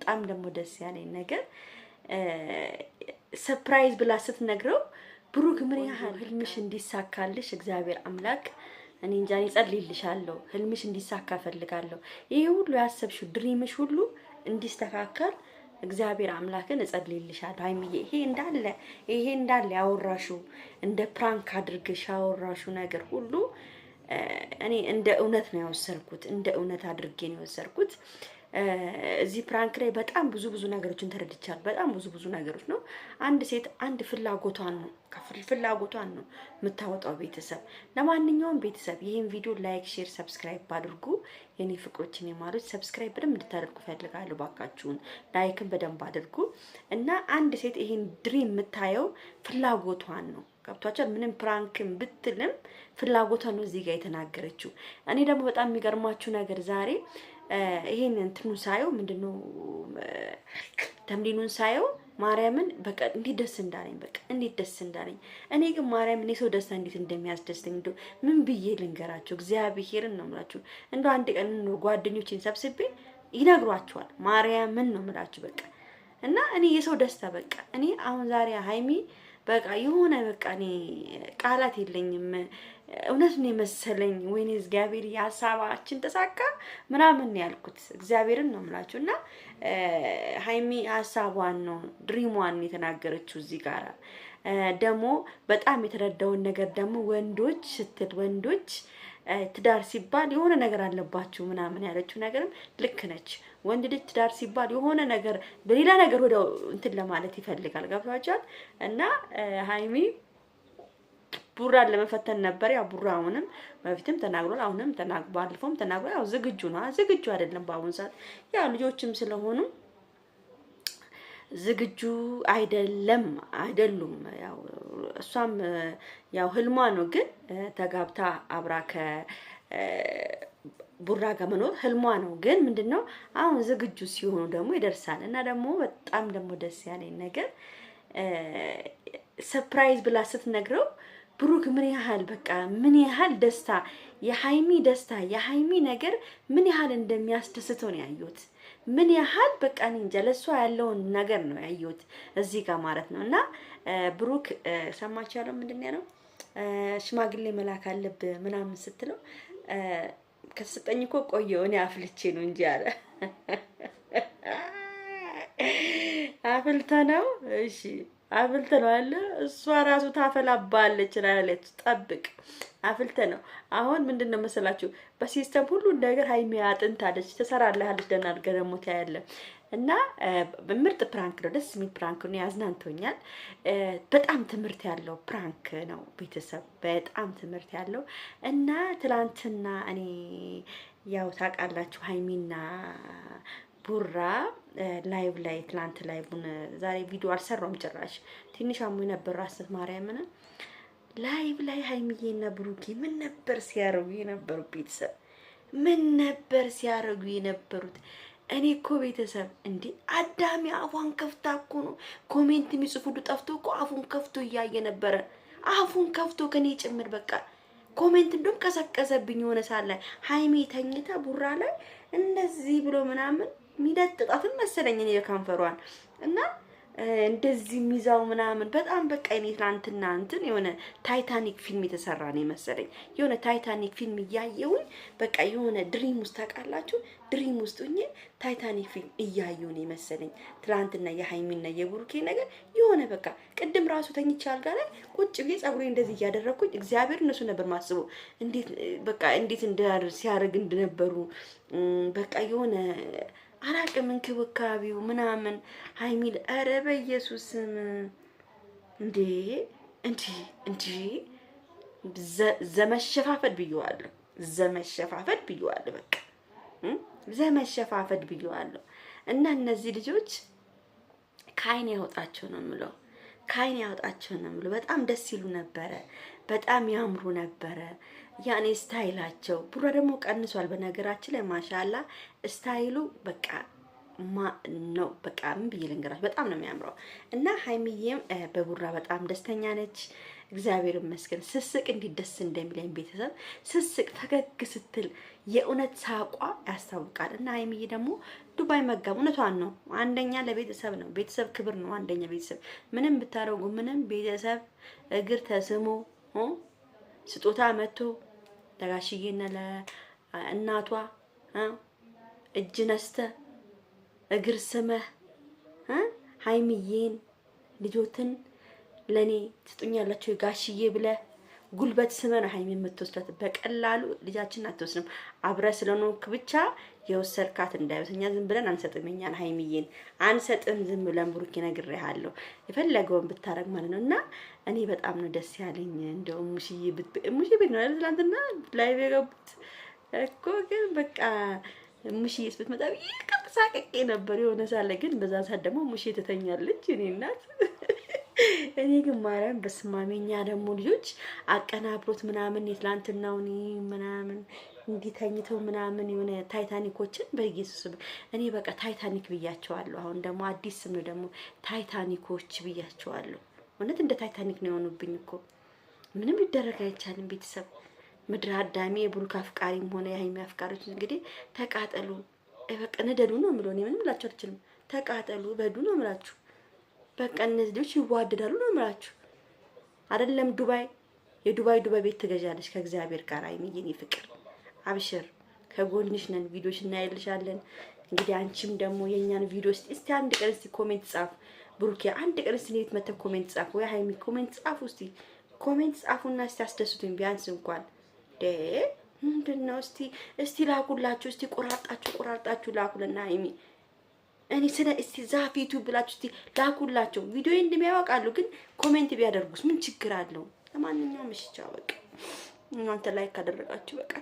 በጣም ደግሞ ደስ ያለኝ ነገር ሰርፕራይዝ ብላ ስትነግረው ብሩክ ምን ያህል ህልምሽ እንዲሳካልሽ እግዚአብሔር አምላክ እኔ እንጃ እጸልይልሻለሁ። ህልምሽ እንዲሳካ ፈልጋለሁ። ይሄ ሁሉ ያሰብሽው ድሪምሽ ሁሉ እንዲስተካከል እግዚአብሔር አምላክን እጸልይልሻለሁ ሀይሚዬ። ይሄ እንዳለ ያወራሹ እንደ ፕራንክ አድርገሽ ያወራሹ ነገር ሁሉ እኔ እንደ እውነት ነው ያወሰርኩት። እንደ እውነት አድርጌ ነው ያወሰርኩት። እዚህ ፕራንክ ላይ በጣም ብዙ ነገሮችን ተረድቻለሁ። በጣም ብዙ ነገሮች ነው። አንድ ሴት አንድ ፍላጎቷን ነው የምታወጣው ቤተሰብ። ለማንኛውም ቤተሰብ ይሄን ቪዲዮ ላይክ፣ ሼር፣ ሰብስክራይብ አድርጉ። የኔ ፍቅሮችን የማሉት ሰብስክራይብ በደንብ እንድታደርጉ ፈልጋለሁ። ባካችሁን ላይክን በደንብ አድርጉ እና አንድ ሴት ይሄን ድሪም የምታየው ፍላጎቷን ነው። ገብቷቸዋል። ምንም ፕራንክን ብትልም ፍላጎቷን ነው እዚህ ጋር የተናገረችው። እኔ ደግሞ በጣም የሚገርማችሁ ነገር ዛሬ ይሄን እንትኑን ሳየው ምንድነው ተምሊኑን ሳየው ማርያምን በቃ እንዴት ደስ እንዳለኝ እኔ ግን ማርያምን የሰው ደስታ እንዴት እንደሚያስደስተኝ እንደው ምን ብዬ ልንገራችሁ? እግዚአብሔርን ነው የምላችሁ። እንደው አንድ ቀን ጓደኞቼን ሰብስቤ ይነግሯቸዋል። ማርያምን ነው የምላችሁ በቃ እና እኔ የሰው ደስታ በቃ እኔ አሁን ዛሬ ሀይሚ በቃ የሆነ በቃ እኔ ቃላት የለኝም። እውነት ነው የመሰለኝ። ወይኔ እግዚአብሔር ያሳባችን ተሳካ ምናምን ያልኩት እግዚአብሔርን ነው የምላችሁ። እና ሀይሚ ሀሳቧን ነው ድሪሟን የተናገረችው እዚህ ጋር ደግሞ በጣም የተረዳውን ነገር ደግሞ ወንዶች ትዳር ሲባል የሆነ ነገር አለባችሁ ምናምን ያለችው ነገርም ልክ ነች። ወንድ ልጅ ትዳር ሲባል የሆነ ነገር በሌላ ነገር ወደ እንትን ለማለት ይፈልጋል። ገብቷችኋል? እና ሀይሚ ቡራን ለመፈተን ነበር። ያው ቡራ አሁንም በፊትም ተናግሯል፣ አሁንም ባለፈውም ተናግሯል። ያው ዝግጁ ነው። ዝግጁ አይደለም በአሁኑ ሰዓት ያው ልጆችም ስለሆኑ ዝግጁ አይደሉም። ያው እሷም ያው ህልሟ ነው፣ ግን ተጋብታ አብራ ቡራ ጋር መኖር ህልሟ ነው። ግን ምንድነው አሁን ዝግጁ ሲሆኑ ደግሞ ይደርሳል። እና ደግሞ በጣም ደግሞ ደስ ያለኝ ነገር ሰርፕራይዝ ብላ ስትነግረው ብሩክ ምን ያህል ደስታ የሀይሚ ነገር ምን ያህል እንደሚያስደስተው ነው ያዩት። ምን ያህል በቃ እኔ እንጃ ለሷ ያለውን ነገር ነው ያዩት እዚህ ጋር ማለት ነው። እና ብሩክ ሰማችሁ ያለው ምንድን ነው ሽማግሌ መላክ አለብህ ምናምን ስትለው ከተሰጠኝ እኮ ቆየው እኔ አፍልቼ ነው እንጂ አለ። አፍልተ ነው እሺ አፍልተ ነው አለ። እሷ ራሱ ታፈላባለች አለች። ጠብቅ አፍልተ ነው። አሁን ምንድነው መሰላችሁ በሲስተም ሁሉ ነገር ሀይሚ አጥንታለች ተሰራለች። ደህና አድርገህ ደግሞ ታያለህ። እና በምርጥ ፕራንክ ነው፣ ደስ የሚል ፕራንክ ነው፣ ያዝናንቶኛል። በጣም ትምህርት ያለው ፕራንክ ነው ቤተሰብ፣ በጣም ትምህርት ያለው እና ትላንትና እኔ ያው ታውቃላችሁ ሀይሚና ቡራ ላይቭ ላይ ትላንት ላይቭን ዛሬ ቪዲዮ አልሰራውም ጭራሽ ትንሽ አሞኝ ነበር ራስህ ማርያምን ላይቭ ላይ ሀይሚዬና ብሩኬ ምን ነበር ሲያረጉ የነበሩት ቤተሰብ? ምን ነበር ሲያረጉ የነበሩት? እኔ እኮ ቤተሰብ እንዴ አዳሚ አፉን ከፍታ እኮ ነው ኮሜንት የሚጽፉሉ ጠፍቶ እኮ አፉን ከፍቶ እያየ ነበረ። አፉን ከፍቶ ከኔ ጭምር በቃ ኮሜንት እንደውም ቀሰቀሰብኝ የሆነ ሳለ ሀይሚ ተኝታ ቡራ ላይ እንደዚህ ብሎ ምናምን ሚደጥጣትን መሰለኝ እኔ የካንፈሯን እና እንደዚህ ሚዛው ምናምን በጣም በቃ እኔ ትናንትና እንትን የሆነ ታይታኒክ ፊልም የተሰራ ነው መሰለኝ። የሆነ ታይታኒክ ፊልም እያየሁኝ በቃ የሆነ ድሪም ውስጥ ታውቃላችሁ፣ ድሪም ውስጥ ሆኜ ታይታኒክ ፊልም እያየሁ ነው መሰለኝ። ትናንትና የሀይሚና የቡሩኬ ነገር የሆነ በቃ ቅድም ራሱ ተኝቼ አልጋ ላይ ቁጭ ብዬ ጸጉሬ እንደዚህ እያደረኩኝ እግዚአብሔር እነሱ ነበር ማስበው እንዴት ሲያደርግ እንደነበሩ በቃ የሆነ አላቅም እንክብካቤው ምናምን ሀይሚል ኧረ በኢየሱስም እንዴ ዘመሸፋፈድ ብየዋለሁ። በቃ ዘመሸፋፈድ ብየዋለሁ። እና እነዚህ ልጆች ከአይን ያወጣቸው ነው የምለው፣ በጣም ደስ ይሉ ነበረ፣ በጣም ያምሩ ነበረ። ያኔ ስታይላቸው ቡራ ደግሞ ቀንሷል። በነገራችን ላይ ማሻአላ ስታይሉ በቃ ነው። በቃ ምን ብዬ ልንገራችሁ፣ በጣም ነው የሚያምረው። እና ሀይሚዬም በቡራ በጣም ደስተኛ ነች። እግዚአብሔር ይመስገን። ስስቅ እንዲህ ደስ እንደሚለኝ ቤተሰብ ስስቅ ፈገግ ስትል የእውነት ሳቋ ያስታውቃል። እና ሀይሚዬ ደግሞ ዱባይ መጋብ እውነቷን ነው። አንደኛ ለቤተሰብ ነው። ቤተሰብ ክብር ነው። አንደኛ ቤተሰብ ምንም ብታረጉ ምንም ቤተሰብ እግር ተስሞ ስጦታ መጥቶ ለጋሽዬና ለእናቷ እጅ ነስተ እግር ስመህ ሀይሚዬን ልጆትን ለኔ ትጡኛላችሁ ጋሽዬ ብለህ ጉልበት ስመህ ነው ሀይሚ የምትወስዳት። በቀላሉ ልጃችን አትወስንም። አብረህ ስለኖርክ ብቻ የወሰድካት እንዳይወስኛ ዝም ብለን አንሰጥም። እኛን ሀይሚዬን አንሰጥም። ዝም ብለን ብሩኬ ነግሬሃለሁ፣ የፈለገውን ብታረግ ማለት ነው። እና እኔ በጣም ነው ደስ ያለኝ። እንደው ሙሽዬ ቤት ነው ትናንትና ላይቭ የገቡት እኮ። ግን በቃ ሙሽዬ ስትመጣ ሳቀቄ ነበር የሆነ ሳለ። ግን በዛ ሰዓት ደግሞ ሙሽዬ ትተኛለች። እኔ እናት እኔ ግን ማርያም በስማሜኛ ደግሞ ልጆች አቀናብሮት ምናምን የትላንትናውን ምናምን እንዲተኝተው ምናምን የሆነ ታይታኒኮችን በኢየሱስ እኔ በቃ ታይታኒክ ብያቸዋለሁ። አሁን ደግሞ አዲስ ስም ነው ደግሞ ታይታኒኮች ብያቸዋለሁ። እውነት እንደ ታይታኒክ ነው የሆኑብኝ እኮ። ምንም ሊደረግ አይቻልም። ቤተሰብ ምድር አዳሚ የብሩክ አፍቃሪም ሆነ የሀይሚ አፍቃሪዎች እንግዲህ ተቃጠሉ፣ በቃ ንደዱ ነው የምለው። እኔ ምንም ላችሁ አልችልም። ተቃጠሉ በዱ ነው የምላችሁ። በቃ እነዚህ ልጆች ይዋደዳሉ ነው የምላችሁ። አይደለም ዱባይ የዱባይ ቤት ትገዣለች ከእግዚአብሔር ጋር ሀይሚዬ፣ የኔ ፍቅር አብሽር፣ ከጎንሽ ነን። ቪዲዮሽ እናይልሻለን። እንግዲህ አንቺም ደግሞ የኛን ቪዲዮ እስቲ አንድ ቀን እስቲ ኮሜንት ጻፍ። ብሩኬ አንድ ቀን እስቲ ኔት መተ ኮሜንት ጻፍ፣ ወይ ሀይሚ ኮሜንት ጻፉ። እስቲ ኮሜንት ጻፉና እስቲ አስደስቱኝ ቢያንስ እንኳን ምንድነው? እስቲ ላኩላችሁ። እስቲ ቆራርጣችሁ ላኩልና ሀይሚ እኔ ስለ እስቲ ዛፊቱ ብላችሁ እስቲ ላኩላቸው። ቪዲዮ እንደሚያወቃሉ ግን ኮሜንት ቢያደርጉስ ምን ችግር አለው? ለማንኛውም እሺ ቻው በቃ። እናንተ ላይክ ካደረጋችሁ በቃ